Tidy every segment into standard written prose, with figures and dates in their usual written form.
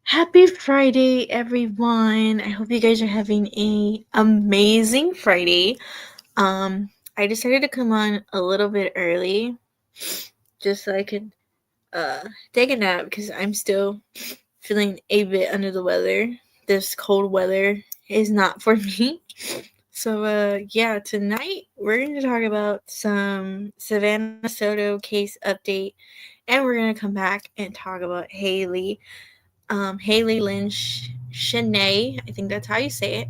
Happy Friday, everyone. I hope you guys are having an amazing Friday. I decided to come on a little bit early just so I could take a nap because I'm still feeling a bit under the weather. This cold weather is not for me. So yeah, tonight we're going to talk about some Savanah Soto case update, and we're going to come back and talk about Haley Cheney, I think that's how you say it.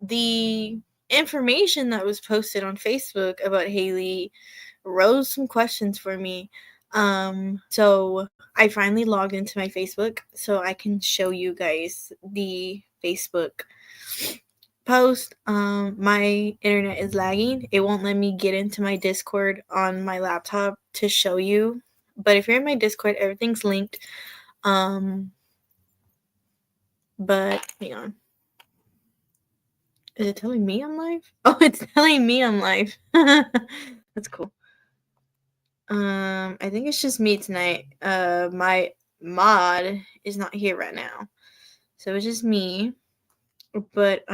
The information that was posted on Facebook about Haley rose some questions for me. So I finally logged into my Facebook so I can show you guys the Facebook post. My internet is lagging. It won't let me get into my Discord on my laptop to show you. But if you're in my Discord, everything's linked. But hang on. Is it telling me I'm live? Oh, it's telling me I'm live. That's cool. I think it's just me tonight. My mod is not here right now. So it's just me. But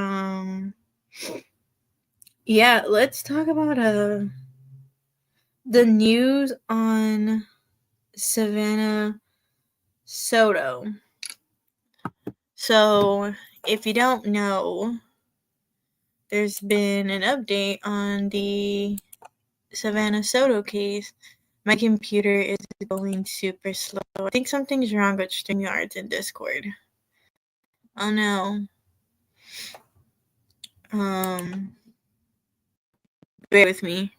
yeah, let's talk about the news on Savanah Soto. So, if you don't know, there's been an update on the Savanah Soto case. My computer is going super slow. I think something's wrong with StreamYards and Discord. Oh no. Bear with me.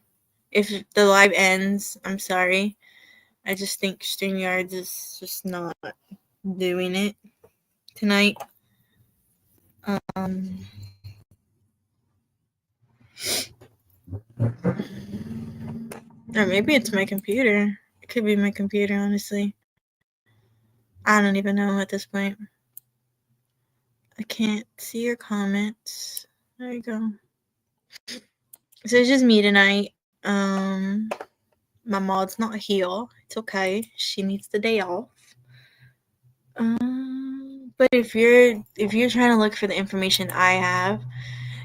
If the live ends, I'm sorry. I just think StreamYards is just not doing it tonight. Or maybe it's my computer. It could be my computer, honestly. I don't even know at this point. I can't see your comments. There you go. So it's just me tonight. My mod's not here. It's okay. She needs the day off. But if you're trying to look for the information I have,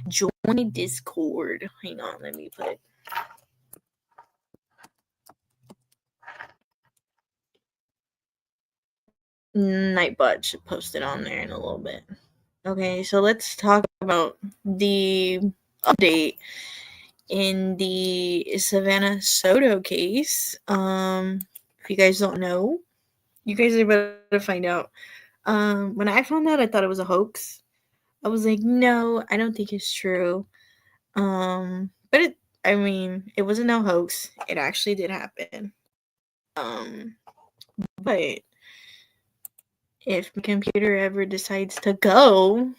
join Discord. Hang on, let me put it. Nightbot should post it on there in a little bit. Okay, so let's talk about the update in the Savanah Soto case. If you guys don't know, you guys are about to find out. When I found out, I thought it was a hoax. I was like, no, I don't think it's true. But it wasn't no hoax. It actually did happen. But if my computer ever decides to go,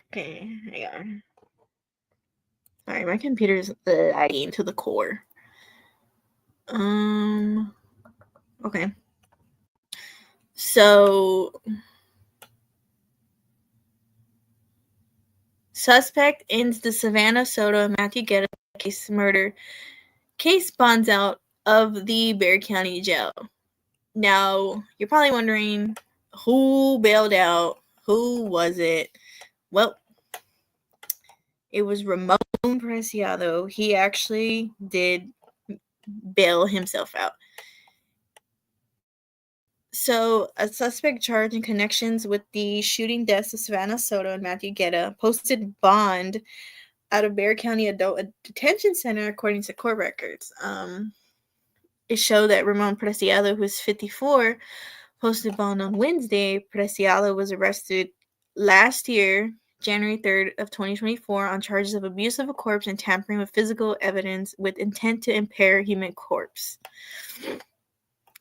okay, hang on. Sorry, my computer is lagging to the core. Okay. So, suspect ends the Savanah Soto and Matthew Guetta case murder. Case bonds out of the Bexar County Jail. Now, you're probably wondering, who bailed out? Who was it? Well, it was Ramon Preciado. He actually did bail himself out. So, a suspect charged in connections with the shooting deaths of Savanah Soto and Matthew Guetta posted bond out of Bexar County Adult Detention Center, according to court records. It showed that Ramon Preciado, who's 54, posted bond on Wednesday. Preciado was arrested last year, January 3rd of 2024, on charges of abuse of a corpse and tampering with physical evidence with intent to impair human corpse.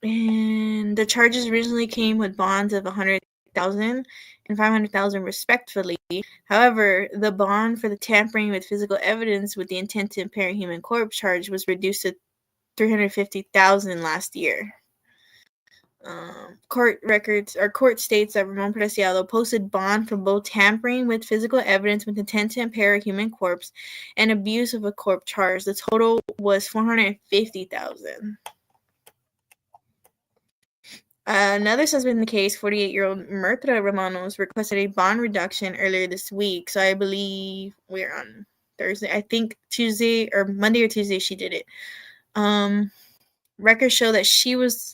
And the charges originally came with bonds of $100,000 and $500,000 respectively. However, the bond for the tampering with physical evidence with the intent to impair human corpse charge was reduced to $350,000 last year. Court states that Ramon Preciado posted bond for both tampering with physical evidence with intent to impair a human corpse and abuse of a corpse charge. The total was $450,000. Another suspect in the case, 48-year-old Mirtra Romanos, requested a bond reduction earlier this week. So I believe we're on Thursday. I think Tuesday or Monday or Tuesday she did it. Records show that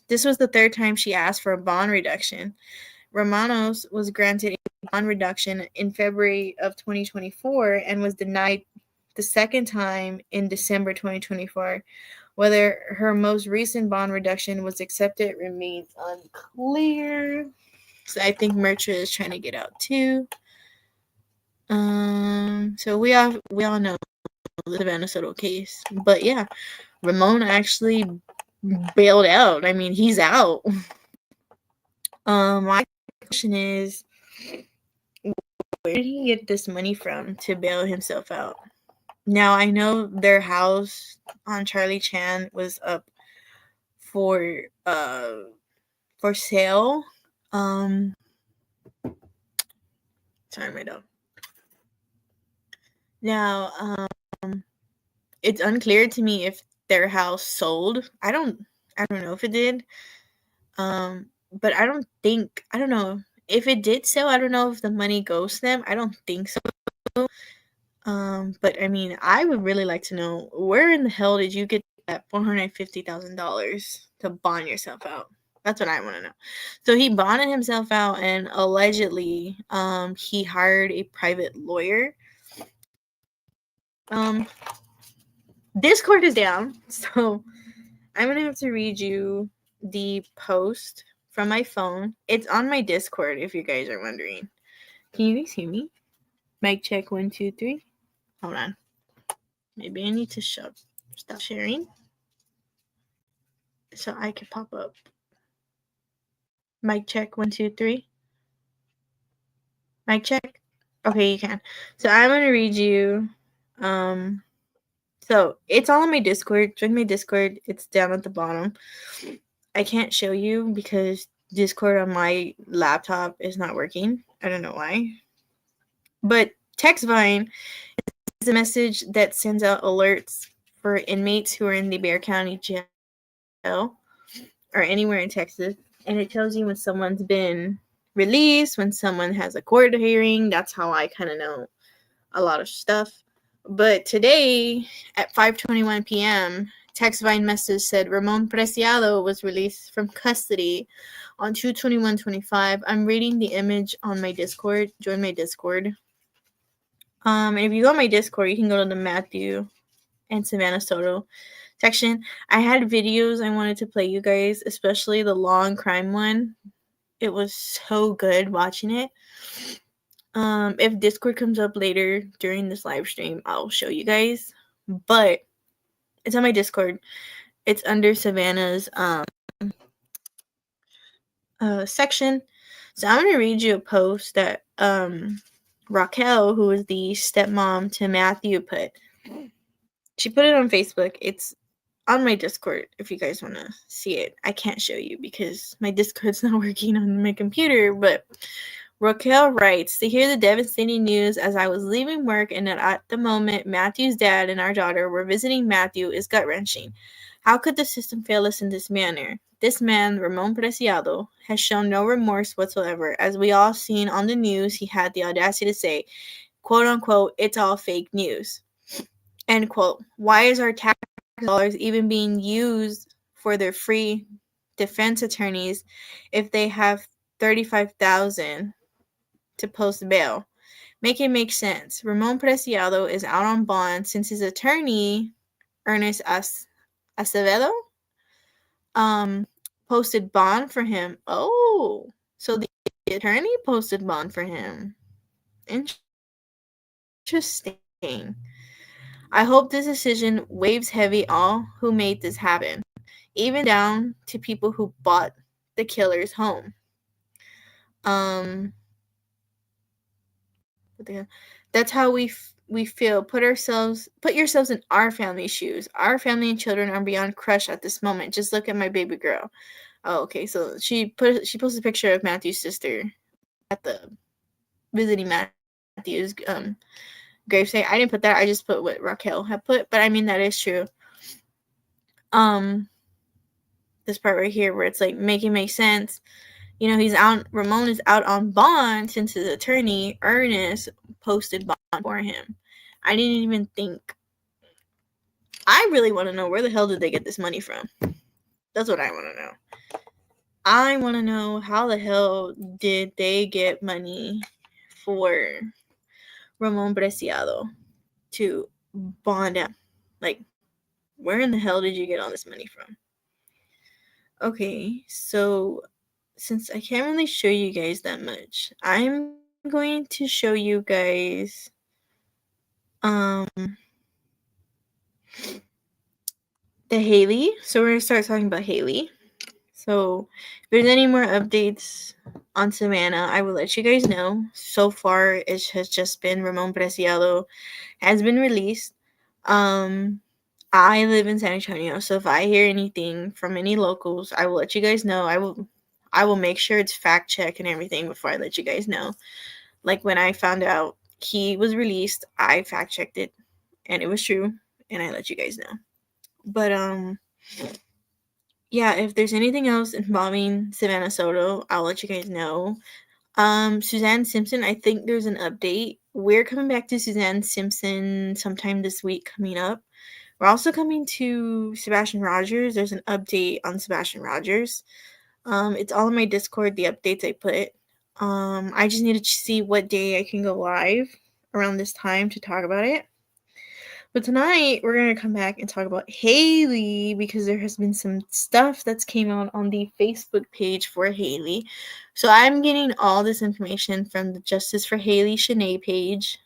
this was the third time she asked for a bond reduction. Romanos was granted a bond reduction in February of 2024 and was denied the second time in December 2024. Whether her most recent bond reduction was accepted remains unclear. So I think Mirtra is trying to get out too. So we all know the Savanah Soto case, but yeah, Ramon actually bailed out. I mean, he's out. My question is, where did he get this money from to bail himself out? Now I know their house on Charlie Chan was up for sale. Sorry, my dog. Now, it's unclear to me if their house sold. I don't know if it did. But I don't know if it did sell. I don't know if the money goes to them. I don't think so. But I mean, I would really like to know, where in the hell did you get that $450,000 to bond yourself out? That's what I want to know. So he bonded himself out, and allegedly, he hired a private lawyer. Discord is down, so I'm gonna have to read you the post from my phone. It's on my Discord, if you guys are wondering. Can you guys hear me? Mic check 1, 2, 3. Hold on. Maybe I need to stop sharing so I can pop up. Mic check 1, 2, 3. Mic check. Okay, you can. So I'm gonna read you. So it's all on my Discord. Join my Discord. It's down at the bottom. I can't show you because Discord on my laptop is not working. I don't know why. But TextVine is a message that sends out alerts for inmates who are in the Bexar County jail or anywhere in Texas. And it tells you when someone's been released, when someone has a court hearing. That's how I kind of know a lot of stuff. But today at 5:21 p.m., TextVine message said Ramon Preciado was released from custody on 2/21/25. I'm reading the image on my Discord. Join my Discord. And if you go on my Discord, you can go to the Matthew and Savanah Soto section. I had videos I wanted to play you guys, especially the long crime one. It was so good watching it. If Discord comes up later during this live stream, I'll show you guys. But it's on my Discord. It's under Savannah's section. So I'm gonna read you a post that Raquel, who is the stepmom to Matthew, put. She put it on Facebook. It's on my Discord if you guys want to see it. I can't show you because my Discord's not working on my computer, but Raquel writes, to hear the devastating news as I was leaving work and at the moment Matthew's dad and our daughter were visiting Matthew is gut-wrenching. How could the system fail us in this manner? This man, Ramon Preciado, has shown no remorse whatsoever. As we all seen on the news, he had the audacity to say, quote unquote, it's all fake news. End quote. Why is our tax dollars even being used for their free defense attorneys if they have $35,000 to post bail? Make it make sense. Ramon Preciado is out on bond since his attorney, Ernest Acevedo, posted bond for him. Oh, so the attorney posted bond for him. Interesting. I hope this decision weighs heavy all who made this happen, even down to people who bought the killer's home. That's how we feel. Put yourselves in our family's shoes. Our family and children are beyond crushed at this moment. Just look at my baby girl. Oh, okay. So she posted a picture of Matthew's sister at the visiting Matthew's gravesite. I didn't put that. I just put what Raquel had put, but I mean that is true. The this part right here where it's like make it make sense. Ramon is out on bond since his attorney, Ernest, posted bond for him. I didn't even think. I really want to know, where the hell did they get this money from? That's what I want to know. I want to know, how the hell did they get money for Ramon Preciado to bond out? Like, where in the hell did you get all this money from? Okay, so since I can't really show you guys that much, I'm going to show you guys the Haley. So we're going to start talking about Haley. So if there's any more updates on Savanah, I will let you guys know. So far, it has just been Ramon Preciado has been released. I live in San Antonio, so if I hear anything from any locals, I will let you guys know. I will make sure it's fact check and everything before I let you guys know. Like when I found out he was released, I fact checked it and it was true, and I let you guys know. But yeah, if there's anything else involving Savanah Soto, I'll let you guys know. Suzanne Simpson, I think there's an update. We're coming back to Suzanne Simpson sometime this week coming up. We're also coming to Sebastian Rogers. There's an update on Sebastian Rogers. It's all in my Discord, the updates I put. I just need to see what day I can go live around this time to talk about it. But tonight, we're going to come back and talk about Haley, because there has been some stuff that's came out on the Facebook page for Haley. So I'm getting all this information from the Justice for Haley Cheney page.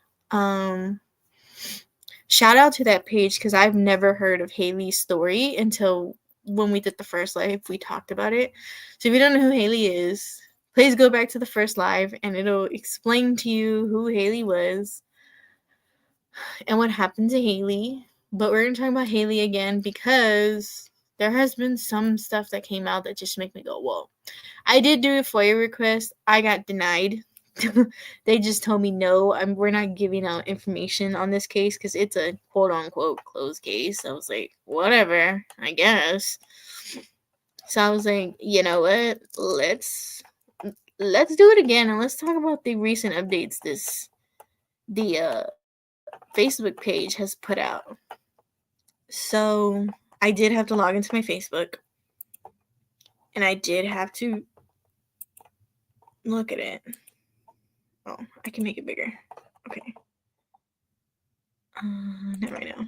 Shout out to that page, because I've never heard of Haley's story until when we did the first live. We talked about it. So if you don't know who Haley is, please go back to the first live and it'll explain to you who Haley was and what happened to Haley. But we're going to talk about Haley again because there has been some stuff that came out that just make me go, whoa. I did do a FOIA request. I got denied. They just told me no, we're not giving out information on this case because it's a quote-unquote closed case. I was like, whatever, I guess. So I was like, you know what? Let's do it again, and let's talk about the recent updates the Facebook page has put out. So I did have to log into my Facebook, and I did have to look at it. Oh, I can make it bigger. Okay. Not right now.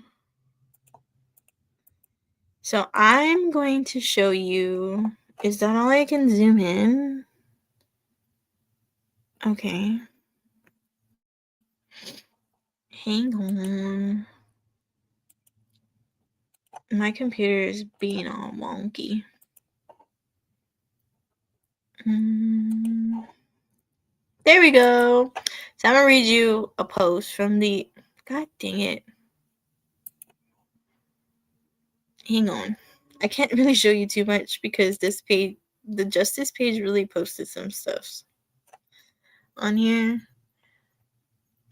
So I'm going to show you. Is that all I can zoom in? Okay. Hang on. My computer is being all wonky. There we go. So I'm going to read you a post from the... God dang it. Hang on. I can't really show you too much because this page, the Justice page, really posted some stuff on here.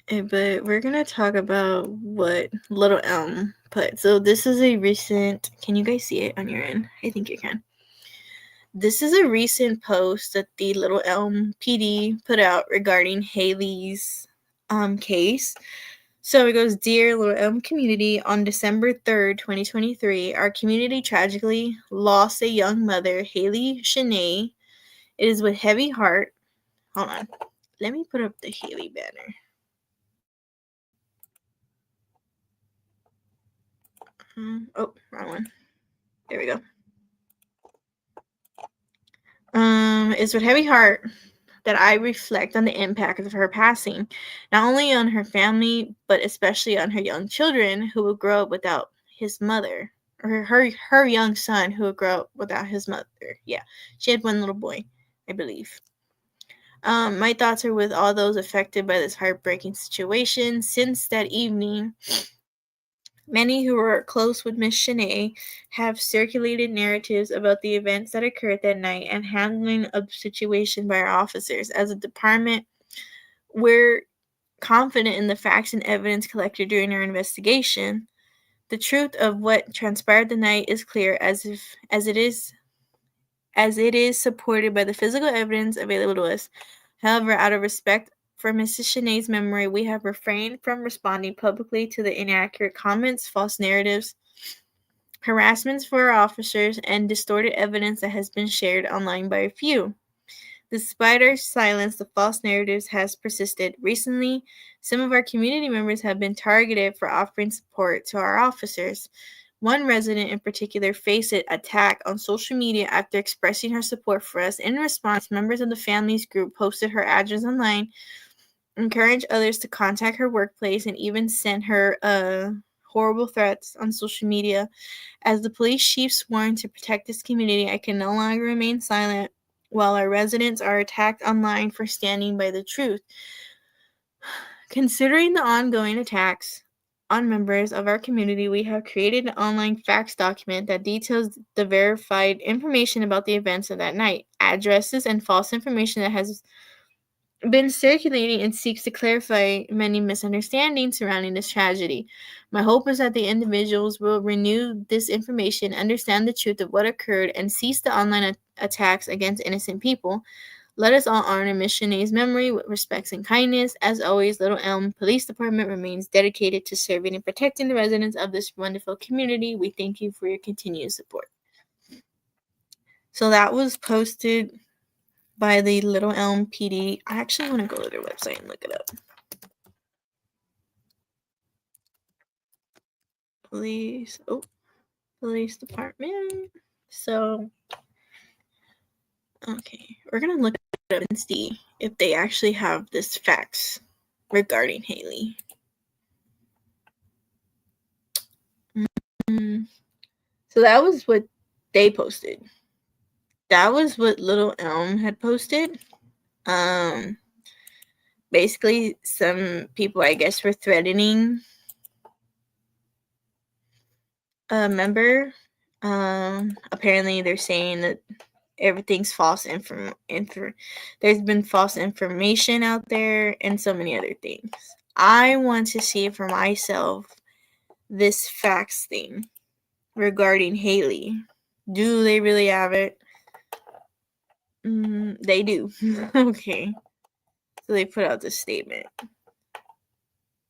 But we're going to talk about what Little Elm put. So this is a recent... Can you guys see it on your end? I think you can. This is a recent post that the Little Elm PD put out regarding Haley's case. So it goes, Dear Little Elm community, on December 3rd, 2023, our community tragically lost a young mother, Haley Cheney. It is with heavy heart. Hold on. Let me put up the Haley banner. Oh, wrong one. There we go. It's with heavy heart that I reflect on the impact of her passing, not only on her family, but especially on her young children who will grow up without his mother, or her young son who will grow up without his mother. Yeah, she had one little boy, I believe. My thoughts are with all those affected by this heartbreaking situation. Since that evening, many who were close with Miss Cheney have circulated narratives about the events that occurred that night and handling of the situation by our officers. As a department, we're confident in the facts and evidence collected during our investigation. The truth of what transpired the night is clear as it is as it is supported by the physical evidence available to us. However, out of respect for Mrs. Cheney's memory, we have refrained from responding publicly to the inaccurate comments, false narratives, harassments for our officers, and distorted evidence that has been shared online by a few. Despite our silence, the false narratives has persisted. Recently, some of our community members have been targeted for offering support to our officers. One resident in particular faced an attack on social media after expressing her support for us. In response, members of the family's group posted her address online, encouraged others to contact her workplace, and even sent her horrible threats on social media. As the police chief sworn to protect this community, I can no longer remain silent while our residents are attacked online for standing by the truth. Considering the ongoing attacks on members of our community, we have created an online facts document that details the verified information about the events of that night, addresses, and false information that has been circulating, and seeks to clarify many misunderstandings surrounding this tragedy. My hope is that the individuals will renew this information, understand the truth of what occurred, and cease the online attacks against innocent people. Let us all honor Miss Cheney's memory with respect and kindness. As always, Little Elm Police Department remains dedicated to serving and protecting the residents of this wonderful community. We thank you for your continued support. So that was posted by the Little Elm PD. I actually want to go to their website and look it up. Police Department. So, okay, we're gonna look it up and see if they actually have this facts regarding Haley. So that was what they posted. That was what Little Elm had posted. Basically, some people, I guess, were threatening a member. Apparently, they're saying that everything's false there's been false information out there and so many other things. I want to see for myself this facts thing regarding Haley. Do they really have it? They do. Okay. So they put out this statement.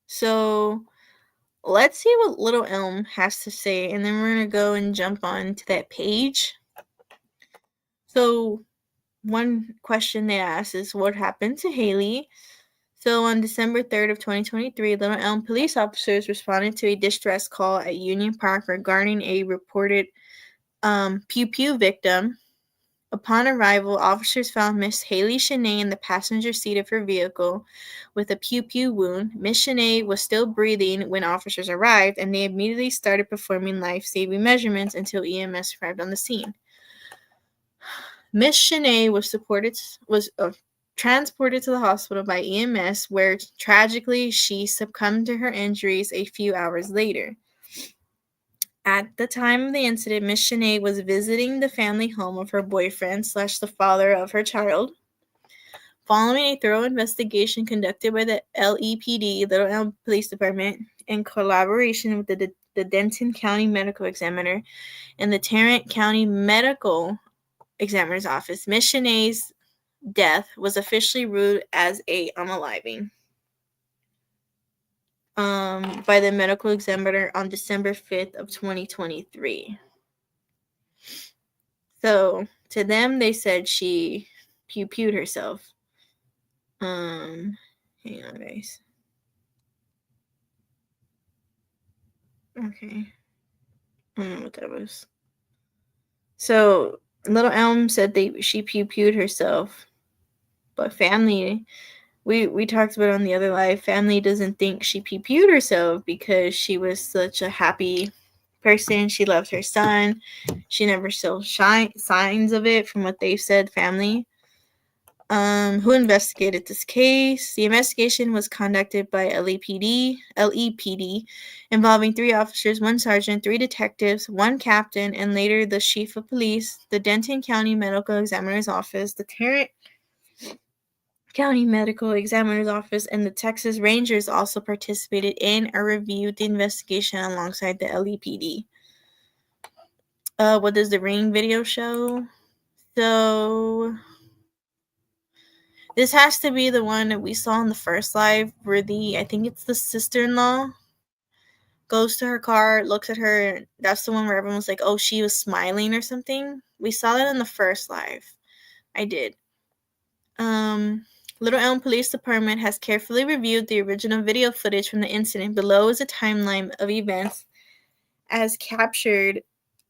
So let's see what Little Elm has to say, and then we're going to go and jump on to that page. So one question they asked is, what happened to Haley? So on December 3rd of 2023, Little Elm police officers responded to a distress call at Union Park regarding a reported pew-pew victim. Upon arrival, officers found Miss Haley Cheney in the passenger seat of her vehicle with a pew-pew wound. Miss Cheney was still breathing when officers arrived, and they immediately started performing life-saving measurements until EMS arrived on the scene. Miss Cheney was transported to the hospital by EMS, where tragically she succumbed to her injuries a few hours later. At the time of the incident, Miss Cheney was visiting the family home of her boyfriend / the father of her child. Following a thorough investigation conducted by the LEPD, Little Elm Police Department, in collaboration with the Denton County Medical Examiner and the Tarrant County Medical Examiner's Office, Miss Cheney's death was officially ruled as a unaliving by the medical examiner on December 5th of 2023. So to them, they said she pew-pewed herself. Hang on, guys. Okay. I don't know what that was. So Little Elm said she pew-pewed herself, but family, we talked about on the other live, family doesn't think she pew-pewed herself because she was such a happy person. She loved her son. She never showed signs of it, from what they've said, family. Who investigated this case? The investigation was conducted by LEPD, involving 3 officers, 1 sergeant, 3 detectives, 1 captain, and later the chief of police, the Denton County Medical Examiner's Office, the Tarrant County Medical Examiner's Office, and the Texas Rangers also participated in or reviewed the investigation alongside the LEPD. What does the Ring video show? So this has to be the one that we saw in the first live where I think it's the sister-in-law goes to her car, looks at her. That's the one where everyone was like, oh, she was smiling or something. We saw that in the first live. I did. Little Elm Police Department has carefully reviewed the original video footage from the incident. Below is a timeline of events as captured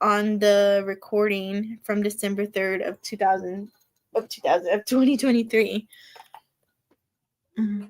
on the recording from December 3rd of 2023. Mm-hmm.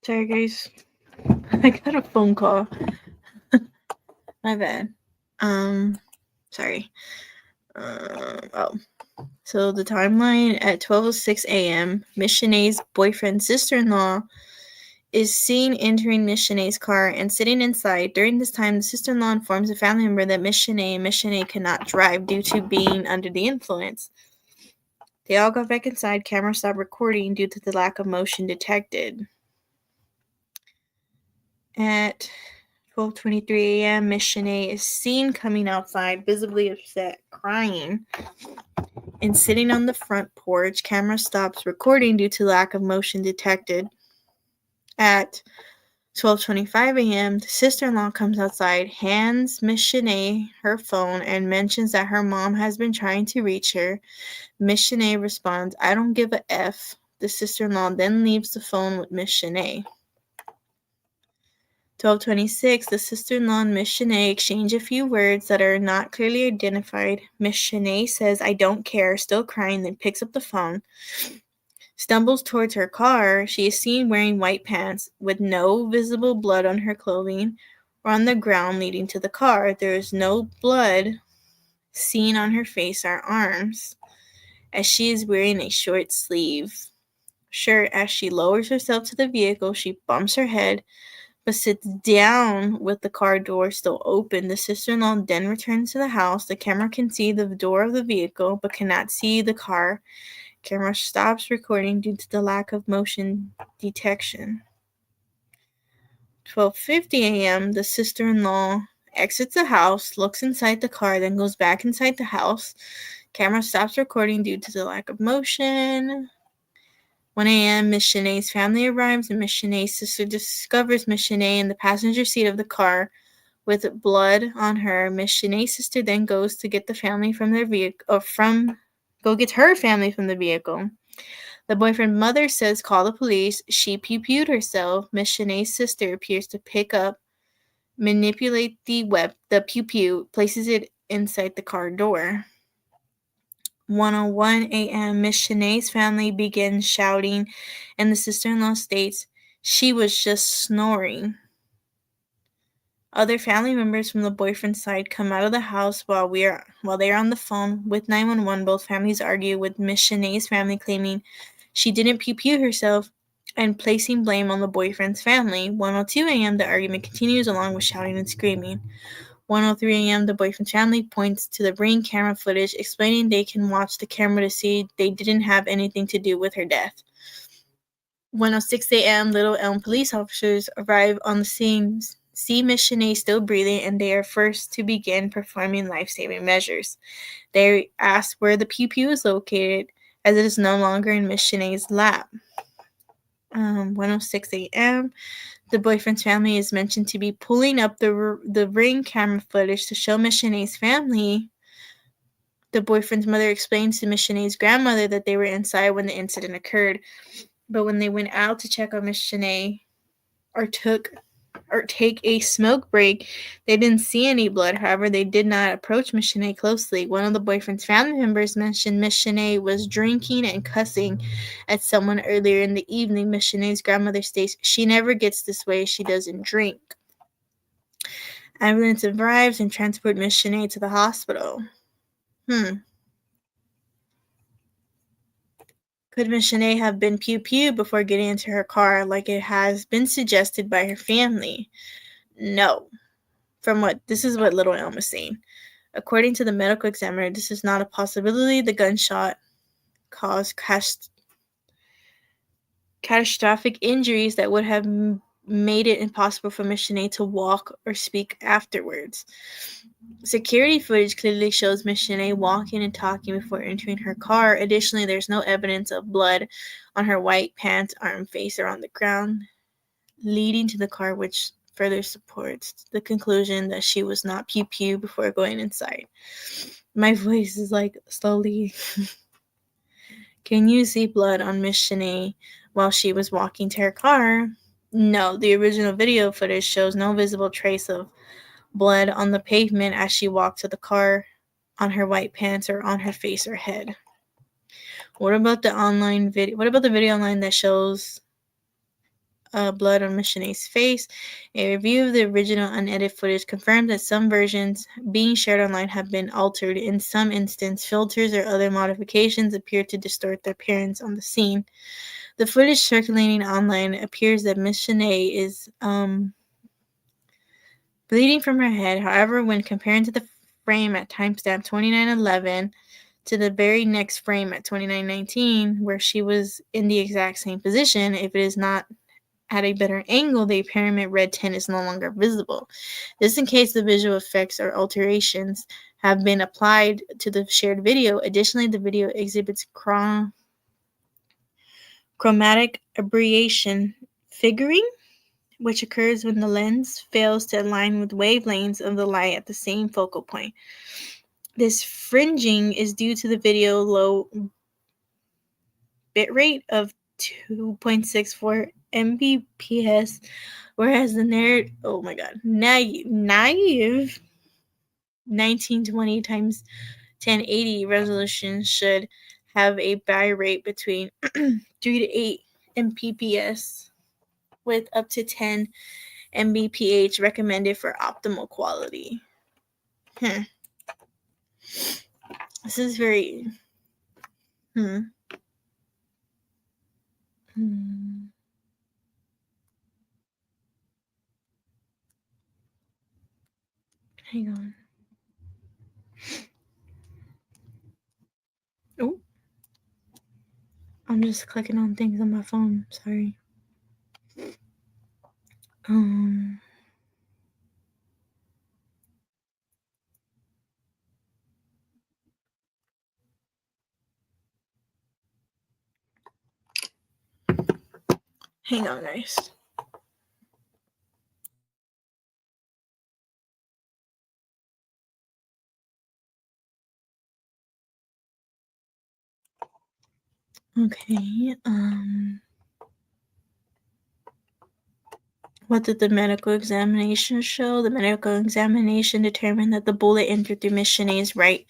Sorry, guys. I got a phone call. My bad. Sorry. So the timeline at 12:06 a.m., Miss Shanae's boyfriend's sister-in-law is seen entering Miss Shanae's car and sitting inside. During this time, the sister-in-law informs a family member that Miss Shanae cannot drive due to being under the influence. They all go back inside. Camera stopped recording due to the lack of motion detected. At 12:23 a.m., Miss Shanae is seen coming outside, visibly upset, crying, and sitting on the front porch. Camera stops recording due to lack of motion detected. At 12:25 a.m., the sister-in-law comes outside, hands Miss Shanae her phone, and mentions that her mom has been trying to reach her. Miss Shanae responds, "I don't give a F." The sister-in-law then leaves the phone with Miss Shanae. 12:26, the sister-in-law and Miss Shanae exchange a few words that are not clearly identified. Miss Shanae says, "I don't care," still crying, then picks up the phone. Stumbles towards her car. She is seen wearing white pants with no visible blood on her clothing or on the ground leading to the car. There is no blood seen on her face or arms, as she is wearing a short sleeve shirt. As she lowers herself to the vehicle, she bumps her head but sits down with the car door still open. The sister-in-law then returns to the house. The camera can see the door of the vehicle but cannot see the car. Camera stops recording due to the lack of motion detection. 12:50 a.m., the sister-in-law exits the house, looks inside the car, then goes back inside the house. Camera stops recording due to the lack of motion. 1 a.m., Miss Shanae's family arrives, and Miss Shanae's sister discovers Miss Shanae in the passenger seat of the car with blood on her. Miss Shanae's sister then goes to get the family from their vehicle, get her family from the vehicle. The boyfriend's mother says, "Call the police." She pew-pewed herself. Miss Shanae's sister appears to pick up, manipulate the pew-pew, places it inside the car door. 1:01 a.m., Miss Shanae's family begins shouting, and the sister-in-law states she was just snoring. Other family members from the boyfriend's side come out of the house while they are on the phone with 911. Both families argue, with Miss Shanae's family claiming she didn't pew-pew herself and placing blame on the boyfriend's family. 1:02 a.m., the argument continues along with shouting and screaming. 1:03 a.m., the boyfriend's family points to the Ring camera footage, explaining they can watch the camera to see they didn't have anything to do with her death. 1:06 a.m., Little Elm police officers arrive on the scene, see Miss Cheney still breathing, and they are first to begin performing life-saving measures. They ask where the pew is located, as it is no longer in Miss Cheney's lap. 1:06 a.m., the boyfriend's family is mentioned to be pulling up the Ring camera footage to show Miss Cheney's family. The boyfriend's mother explains to Miss Cheney's grandmother that they were inside when the incident occurred, but when they went out to check on Miss Cheney or take a smoke break, they didn't see any blood. However, they did not approach Miss Cheney closely. One of the boyfriend's family members mentioned Miss Cheney was drinking and cussing at someone earlier in the evening. Miss Cheney's grandmother states she never gets this way. She doesn't drink. Ambulance arrives and transport Miss Cheney to the hospital. Could Miss Cheney have been pew-pew before getting into her car like it has been suggested by her family? No. This is what Little Elm is saying. According to the medical examiner, this is not a possibility. The gunshot caused catastrophic injuries that would have made it impossible for Miss Cheney to walk or speak afterwards. Security footage clearly shows Miss Cheney walking and talking before entering her car. Additionally, there's no evidence of blood on her white pants, arm, face, or on the ground, leading to the car, which further supports the conclusion that she was not pew-pew before going inside. My voice is like slowly. Can you see blood on Miss Cheney while she was walking to her car? No, the original video footage shows no visible trace of blood on the pavement as she walked to the car, on her white pants, or on her face or head. What about the online video? What about the video online that shows blood on Miss Cheney's face? A review of the original unedited footage confirms that some versions being shared online have been altered. In some instances, filters or other modifications appear to distort the appearance on the scene. The footage circulating online appears that Miss Cheney is bleeding from her head. However, when comparing to the frame at timestamp 29:11 to the very next frame at 29:19, where she was in the exact same position, if it is not at a better angle, the apparent red tint is no longer visible. Just in case the visual effects or alterations have been applied to the shared video. Additionally, the video exhibits chromatic aberration figuring, which occurs when the lens fails to align with wavelengths of the light at the same focal point. This fringing is due to the video low bitrate of 2.64 Mbps, whereas the naive 1920 times 1080 resolution should have a bitrate between 3 to 8 Mbps with up to 10 Mbph recommended for optimal quality. This is very Hang on. Oh, I'm just clicking on things on my phone. Sorry. Hang on, guys. Okay. What did the medical examination show? The medical examination determined that the bullet entered through Miss Cheney's right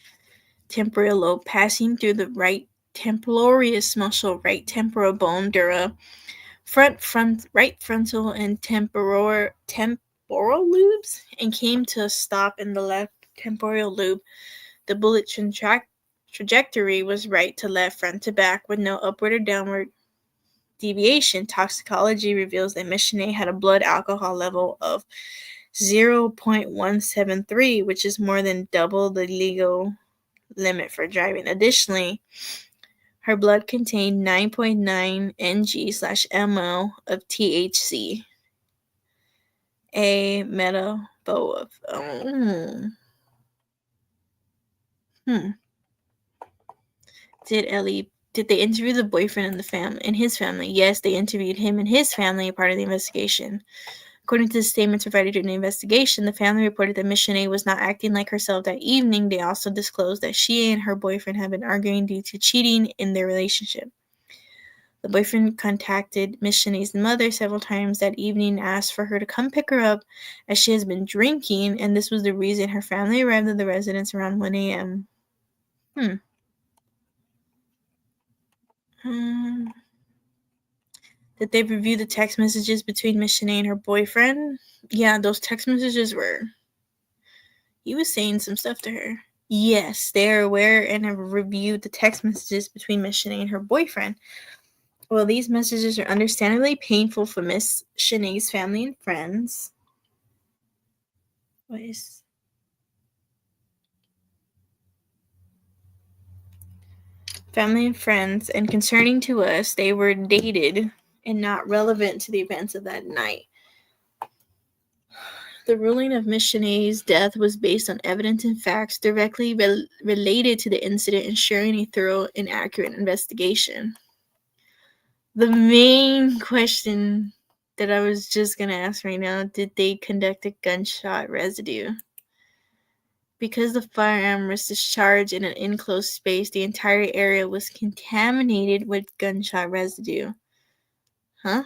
temporal lobe, passing through the right temporalis muscle, right temporal bone dura, right frontal, and temporal lobes, and came to a stop in the left temporal lobe. The bullet trajectory was right to left, front to back, with no upward or downward deviation. Toxicology reveals that Miss Cheney had a blood alcohol level of 0.173, which is more than double the legal limit for driving. Additionally, her blood contained 9.9 ng/ml of THC, a metabolic. Did they interview the boyfriend and the family and his family? Yes, they interviewed him and his family, a part of the investigation. According to the statements provided during the investigation, the family reported that Miss Cheney was not acting like herself that evening. They also disclosed that she and her boyfriend had been arguing due to cheating in their relationship. The boyfriend contacted Miss Cheney's mother several times that evening and asked for her to come pick her up as she has been drinking, and this was the reason her family arrived at the residence around 1 a.m. Did they review the text messages between Miss Cheney and her boyfriend? Yeah, those text messages were... He was saying some stuff to her. Yes, they are aware and have reviewed the text messages between Miss Cheney and her boyfriend. Well, these messages are understandably painful for Miss Cheney's family and friends. What is... Family and friends, and concerning to us, they were dated and not relevant to the events of that night. The ruling of Miss Cheney's death was based on evidence and facts directly related to the incident, ensuring a thorough and accurate investigation. The main question that I was just going to ask right now, did they conduct a gunshot residue? Because the firearm was discharged in an enclosed space, the entire area was contaminated with gunshot residue. Huh?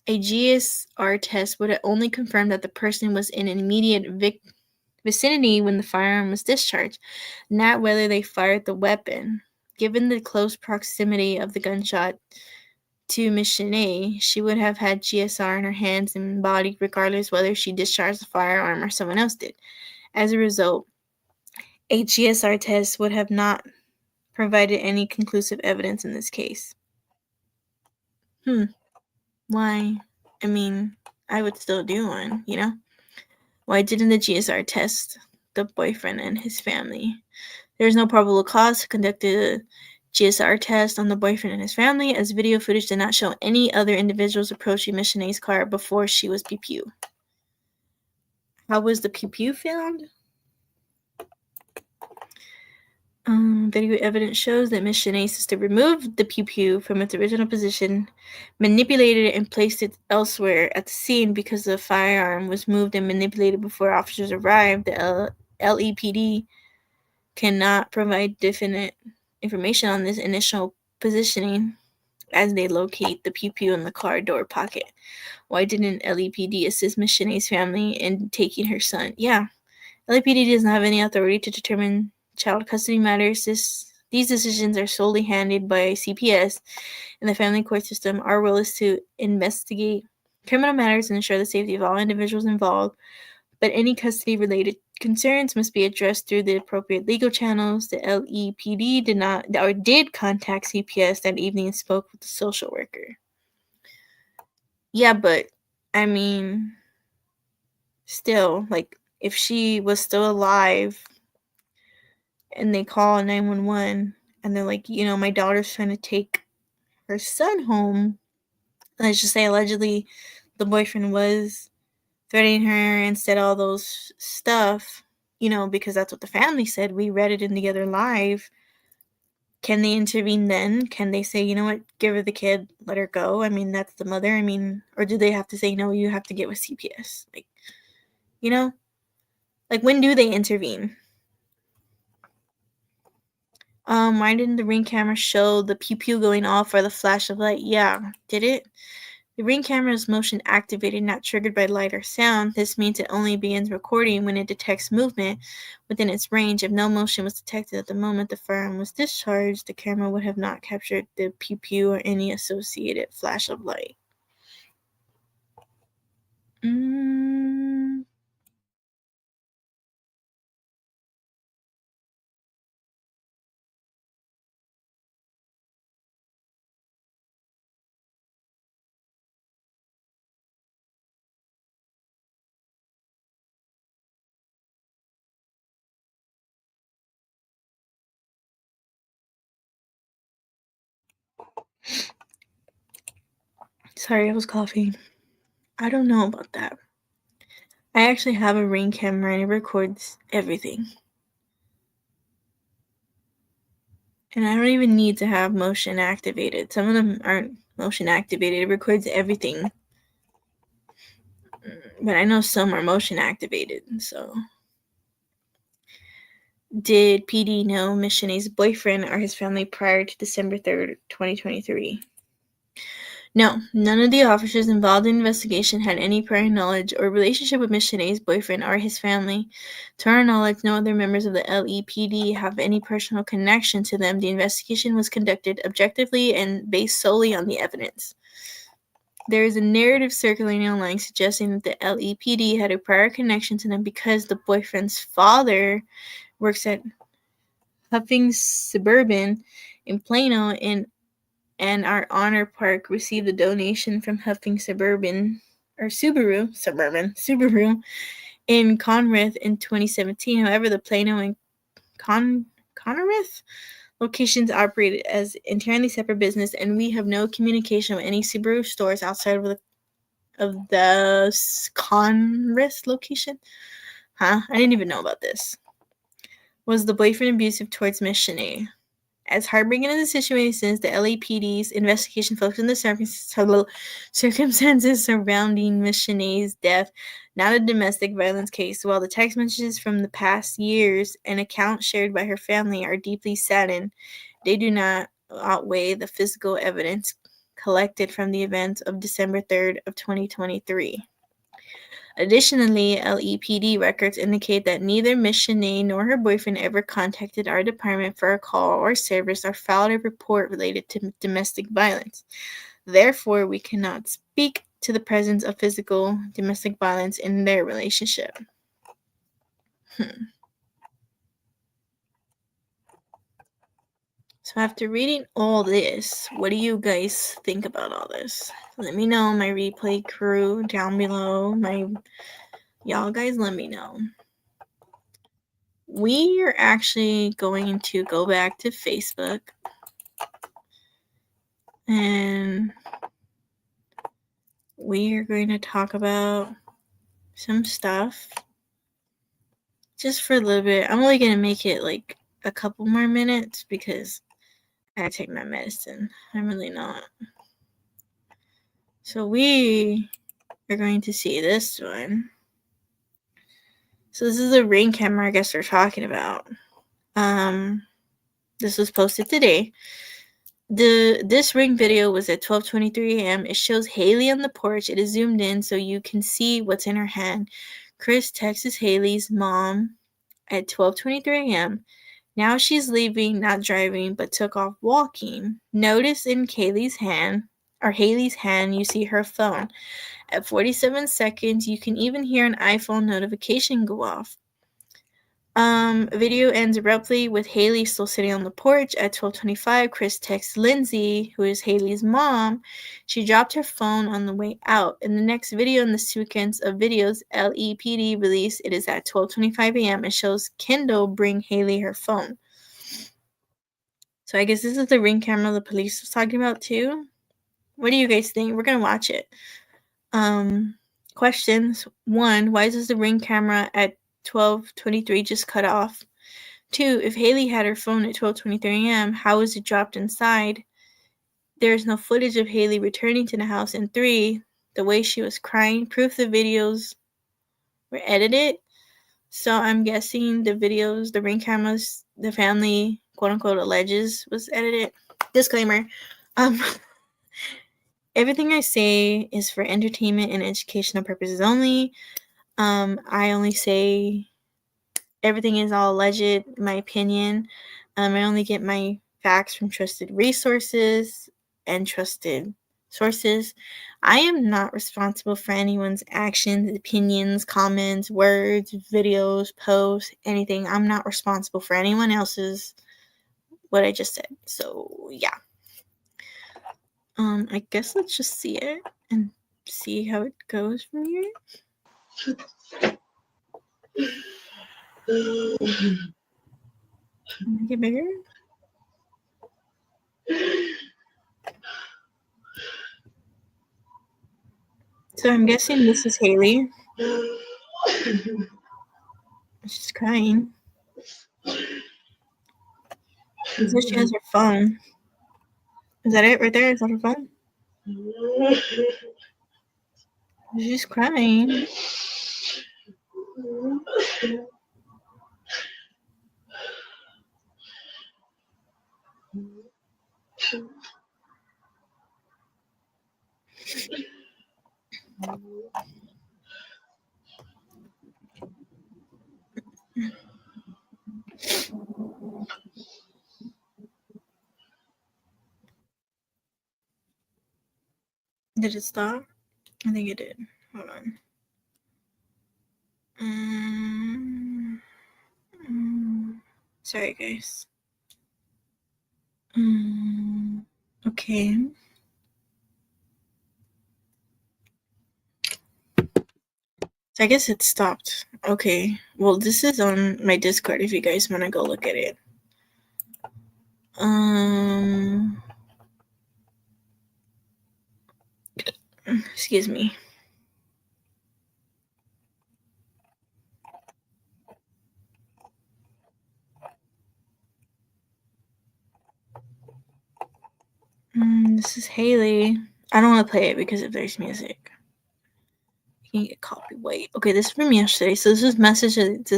A GSR test would have only confirmed that the person was in an immediate vicinity when the firearm was discharged, not whether they fired the weapon. Given the close proximity of the gunshot to Miss Cheney, she would have had GSR in her hands and body regardless whether she discharged the firearm or someone else did. As a result, a GSR test would have not provided any conclusive evidence in this case. Why? I mean, I would still do one, you know? Why didn't the GSR test the boyfriend and his family? There is no probable cause to conduct a GSR test on the boyfriend and his family, as video footage did not show any other individuals approaching Miss Cheney's car before she was pew-pew. How was the pew-pew found? Video evidence shows that Miss Cheney's sister removed the pew-pew from its original position, manipulated it, and placed it elsewhere at the scene. Because the firearm was moved and manipulated before officers arrived, the LEPD cannot provide definite information on this initial positioning as they locate the pew-pew in the car door pocket. Why didn't LEPD assist Miss Cheney's family in taking her son? Yeah, LAPD does not have any authority to determine child custody matters. These decisions are solely handled by CPS, and the family court system. Our role is to investigate criminal matters and ensure the safety of all individuals involved, but any custody-related concerns must be addressed through the appropriate legal channels. The LEPD did contact CPS that evening and spoke with the social worker. Yeah, but, I mean, still, like, if she was still alive and they call 911 and they're like, you know, my daughter's trying to take her son home, let's just say allegedly the boyfriend was threatening her and said all those stuff, you know, because that's what the family said. We read it in the other live. Can they intervene then? Can they say, you know what, give her the kid, let her go? I mean, that's the mother. I mean, or do they have to say, no, you have to get with CPS? Like, you know? Like, when do they intervene? Why didn't the Ring camera show the pew-pew going off or the flash of light? Yeah, did it? The Ring camera is motion activated, not triggered by light or sound. This means it only begins recording when it detects movement within its range. If no motion was detected at the moment the firearm was discharged, the camera would have not captured the pew-pew or any associated flash of light. Sorry, I was coughing. I don't know about that. I actually have a Ring camera and it records everything. And I don't even need to have motion activated. Some of them aren't motion activated. It records everything. But I know some are motion activated, so. Did PD know Miss Cheney's boyfriend or his family prior to December 3rd, 2023? No, none of the officers involved in the investigation had any prior knowledge or relationship with Miss Cheney's boyfriend or his family. To our knowledge, no other members of the LEPD have any personal connection to them. The investigation was conducted objectively and based solely on the evidence. There is a narrative circulating online suggesting that the LEPD had a prior connection to them because the boyfriend's father works at Huffing Suburban in Plano and our Honor Park received a donation from Huffing Suburban in Conrath in 2017. However, the Plano and Conrath locations operated as entirely separate business, and we have no communication with any Subaru stores outside of the Conrath location. I didn't even know about this. Was the boyfriend abusive towards Miss Cheney? As heartbreaking as the situation is, the LAPD's investigation focused on the circumstances surrounding Miss Cheney's death, not a domestic violence case. While the text messages from the past years and accounts shared by her family are deeply saddened, they do not outweigh the physical evidence collected from the events of December 3rd of 2023. Additionally, LEPD records indicate that neither Miss Cheney nor her boyfriend ever contacted our department for a call or service or filed a report related to domestic violence. Therefore, we cannot speak to the presence of physical domestic violence in their relationship. So after reading all this, what do you guys think about all this? Let me know, my replay crew down below. Y'all guys, let me know. We are actually going to go back to Facebook and we are going to talk about some stuff just for a little bit. I'm only going to make it like a couple more minutes because I gotta take my medicine. I'm really not. So we are going to see this one. So this is a Ring camera I guess they're talking about. This was posted today. This Ring video was at 12:23 a.m. It shows Haley on the porch. It is zoomed in so you can see what's in her hand. Chris texts Haley's mom at 12:23 a.m. Now she's leaving, not driving, but took off walking. Notice in Haley's hand, you see her phone. At 47 seconds, you can even hear an iPhone notification go off. Video ends abruptly with Haley still sitting on the porch. At 12:25, Chris texts Lindsay, who is Haley's mom. She dropped her phone on the way out. In the next video in the sequence of videos LEPD released, it is at 12:25 a.m. It shows Kendall bring Haley her phone. So I guess this is the Ring camera the police was talking about too. What do you guys think? We're gonna watch it. Questions. 1. Why is the Ring camera at 12:23 just cut off? 2. If Haley had her phone at 12:23 a.m., how was it dropped inside? There is no footage of Haley returning to the house. And 3. The way she was crying, proof the videos were edited. So I'm guessing the videos, the Ring cameras, the family, quote-unquote, alleges was edited. Disclaimer. Everything I say is for entertainment and educational purposes only. I only say everything is all alleged, in my opinion. I only get my facts from trusted resources and trusted sources. I am not responsible for anyone's actions, opinions, comments, words, videos, posts, anything. I'm not responsible for anyone else's what I just said. So, yeah. I guess let's just see it and see how it goes from here. Make it bigger. So I'm guessing this is Haley. She's crying. It says she has her phone. Is that it right there? Is that her phone? She's crying. Did it stop? I think it did. Hold on. Sorry, guys. Okay. So I guess it stopped. Okay. Well, this is on my Discord if you guys want to go look at it. Excuse me. This is Haley. I don't want to play it because if there's music, you can get copyright. Okay, this is from yesterday. So this is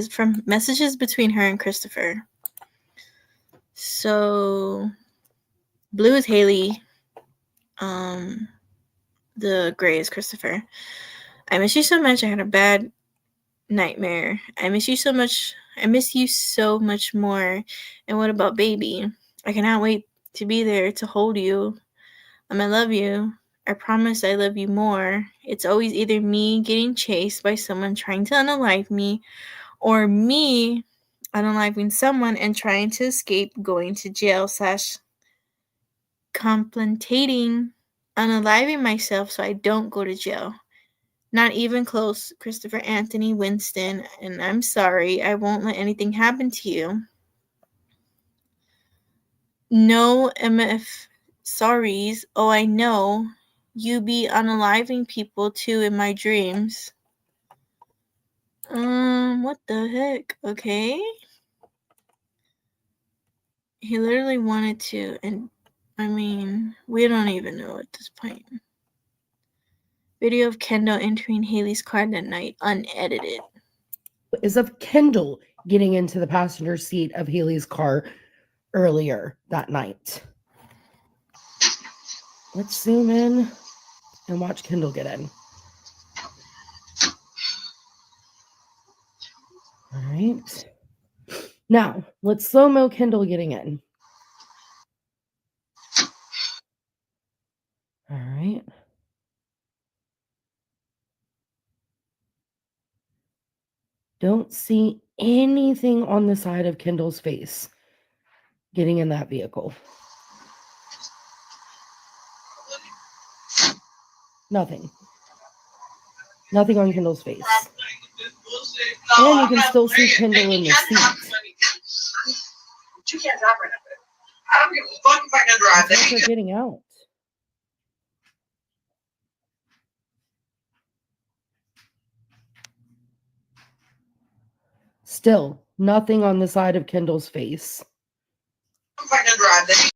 from messages between her and Christopher. So blue is Haley. The gray is Christopher. I miss you so much. I had a bad nightmare. I miss you so much. I miss you so much more. And what about baby? I cannot wait to be there to hold you. I love you. I promise I love you more. It's always either me getting chased by someone trying to unalive me, or me unaliving someone and trying to escape going to jail / contemplating unaliving myself so I don't go to jail. Not even close, Christopher Anthony Winston, and I'm sorry. I won't let anything happen to you. No MF sorries. Oh, I know. You be unaliving people too in my dreams. What the heck? Okay. He literally wanted to, and I mean, we don't even know at this point. Video of Kendall entering Haley's car that night, unedited. Is of Kendall getting into the passenger seat of Haley's car earlier that night. Let's zoom in and watch Kendall get in. All right. Now, let's slow-mo Kendall getting in. All right. Don't see anything on the side of Kendall's face getting in that vehicle. Nothing. Nothing on Kendall's face. And you can still see Kendall in the seat. You can't drive right now. I don't give a fuck if I can drive. That's what they're getting out. Still, nothing on the side of Kendall's face. If I can drive.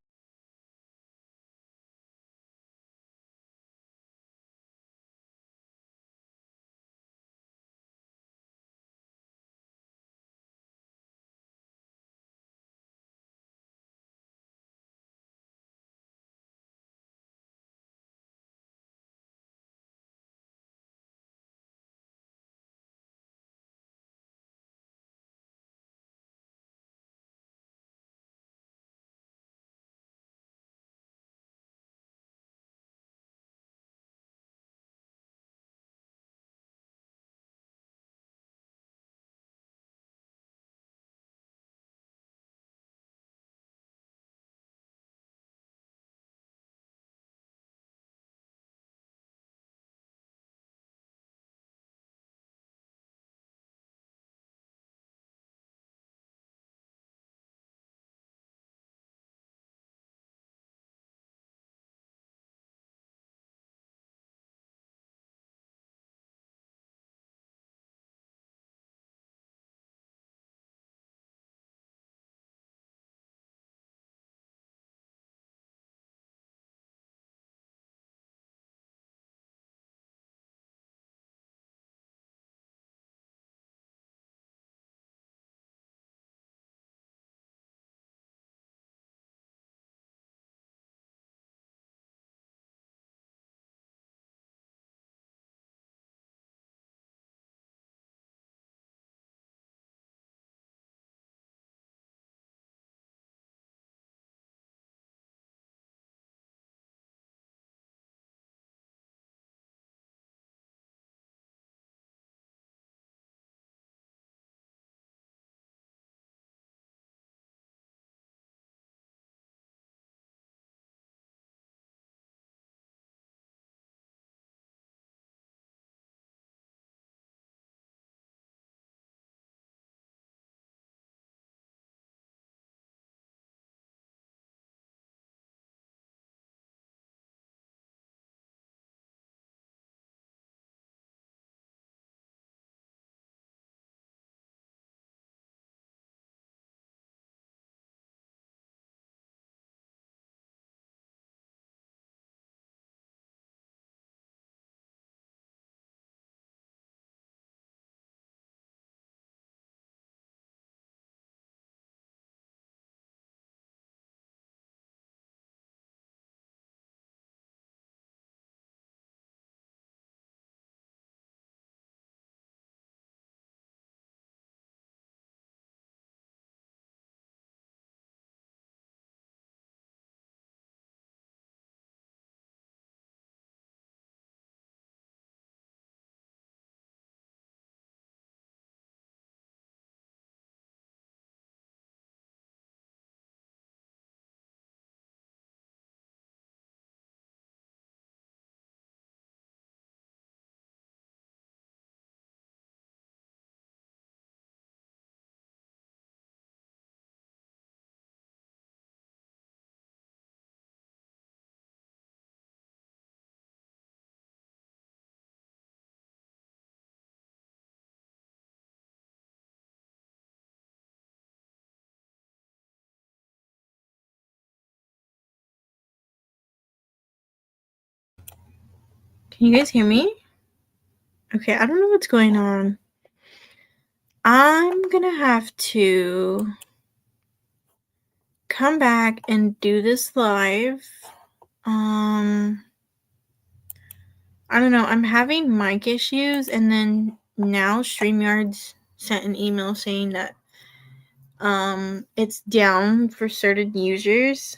Can you guys hear me? Okay, I don't know what's going on. I'm gonna have to come back and do this live. I don't know. I'm having mic issues, and then now StreamYard's sent an email saying that it's down for certain users.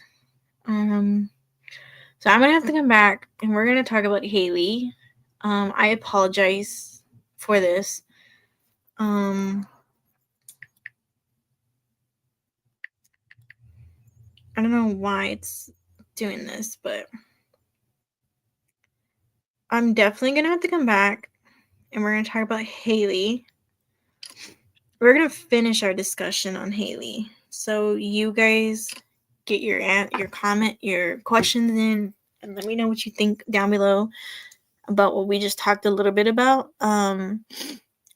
So I'm gonna have to come back, and we're gonna talk about Haley. I apologize for this. I don't know why it's doing this, but I'm definitely gonna have to come back, and we're gonna talk about Haley. We're gonna finish our discussion on Haley. So you guys get your comment, your questions in, and let me know what you think down below about what we just talked a little bit about. I'm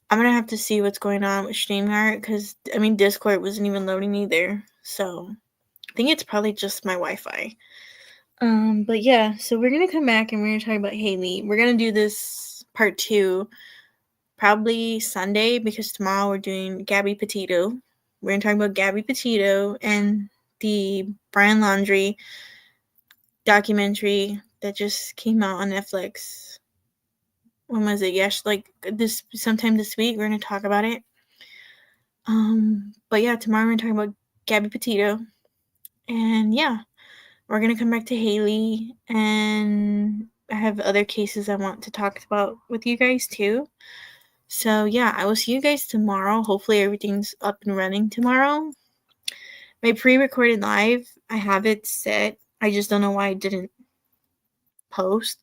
gonna have to see what's going on with StreamYard because Discord wasn't even loading either. So I think it's probably just my Wi-Fi. But yeah, so we're gonna come back and we're gonna talk about Haley. We're gonna do this part 2 probably Sunday because tomorrow we're doing Gabby Petito. We're gonna talk about Gabby Petito and the Brian Laundrie documentary that just came out on Netflix. When was it? Yes, like this sometime this week. We're gonna talk about it. But yeah, tomorrow we're gonna talk about Gabby Petito, and yeah, we're gonna come back to Haley, and I have other cases I want to talk about with you guys too. So yeah, I will see you guys tomorrow. Hopefully everything's up and running tomorrow. My pre-recorded live, I have it set. I just don't know why I didn't post.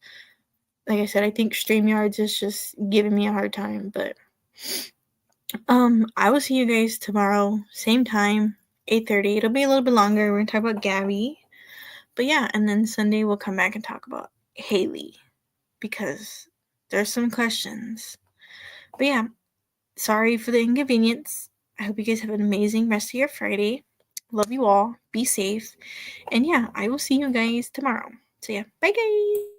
Like I said, I think StreamYards is just giving me a hard time, but I will see you guys tomorrow, same time, 8:30. It'll be a little bit longer. We're gonna talk about Gabby. But yeah, and then Sunday we'll come back and talk about Haley because there's some questions. But yeah, sorry for the inconvenience. I hope you guys have an amazing rest of your Friday. Love you all. Be safe. And yeah, I will see you guys tomorrow. So yeah, bye guys.